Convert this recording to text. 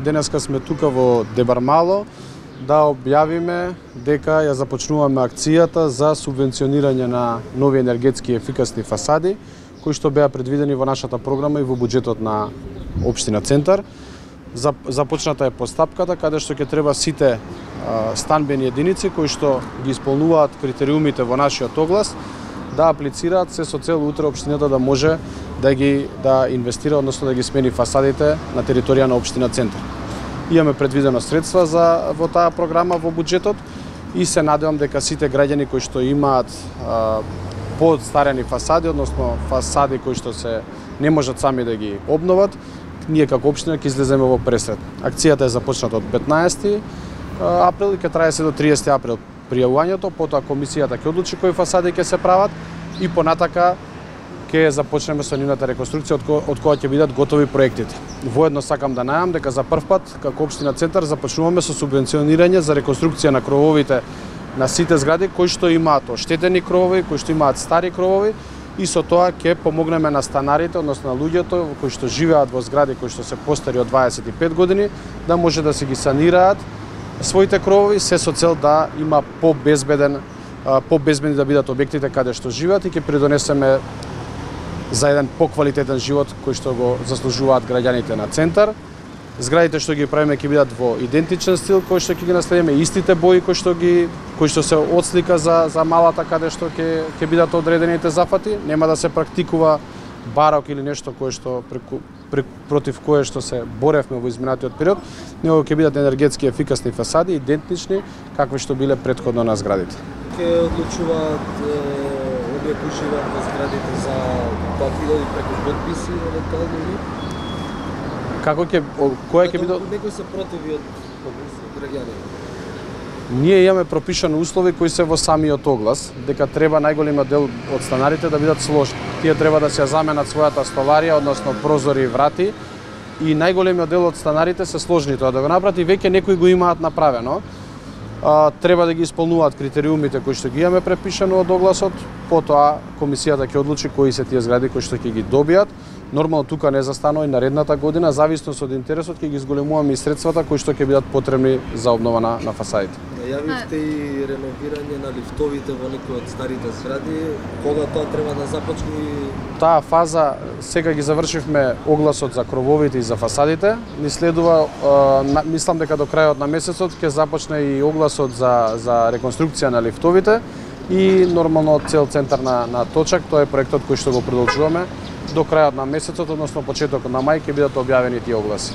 Денеска сме тука во Дебармало да објавиме дека ја започнуваме акцијата за субвенционирање на нови енергетски ефикасни фасади, кои што беа предвидени во нашата програма и во буџетот на општина Центар. Започната е постапката каде што ќе треба сите станбени единици кои што ги исполнуваат критериумите во нашиот оглас да аплицираат се со цел утре општината да може да инвестира, односно да ги смени фасадите на територија на општина Центар. Имаме предвидено средства во таа програма во буџетот и се надевам дека сите граѓани кои што имаат подстарени фасади, односно фасади кои што не можат сами да ги обноват, ние како општина ќе излеземе во пресрет. Акцијата е започната од 15 април и ќе трае се до 30 април пријавувањето, потоа комисијата ќе одлучи кои фасади ќе се прават и понатака ќе започнеме со нивната реконструкција од која ќе бидат готови проектите. Воедно сакам да најавам дека за прв пат како општина Центар започнуваме со субвенционирање за реконструкција на крововите на сите згради кои што имаат оштетени кровови, кои што имаат стари кровови и со тоа ќе помогнеме на станарите, односно на луѓето кои што живеат во згради кои што се постари од 25 години, да може да се ги санираат своите кровови, се со цел да има побезбедни да бидат објектите каде што живеат и ќе придонесеме за еден поквалитетен живот кој што го заслужуваат граѓаните на Центар. Зградите што ги правиме ќе бидат во идентичен стил кој што ќе ги наследиме, истите бои кои што се отслика за малата каде што ќе бидат одредените зафати, нема да се практикува барок или нешто кое што против кое што се боревме во изминатиот период, него ќе бидат енергетски ефикасни фасади, идентични какви што биле претходно на зградите. Ќе одлучуваат овие кои живеат во зградите за такви преку подписи евентуално или? Како кој ќе биде? Некои се противи од граѓани. Ние имаме пропишани услови кои се во самиот оглас, дека треба најголемиот дел од станарите да бидат сложни. Тие треба да се заменат својата столарија, односно прозори и врати, и најголемиот дел од станарите се сложни тоа да го направат и веќе некои го имаат направено. Треба да ги исполнуваат критериумите кои што ги имаме препишано од огласот, потоа комисијата ќе одлучи кои се тие згради кои што ќе ги добијат. Нормално тука не застанува и наредната година, зависно од интересот ќе ги зголемуваме и средствата кои што ќе бидат потребни за обнова на фасадите. Најавивте и реновирање на лифтовите во некои од старите згради, кога тоа треба да започне? Таа фаза сега ги завршивме огласот за крововите и за фасадите. Ни следува, мислам дека до крајот на месецот ќе започне и огласот за реконструкција на лифтовите и нормално цел центар на точак, тоа е проектот кој што го продолжуваме. До крајот на месецот, односно почетокот на мај, ќе бидат објавени тие огласи.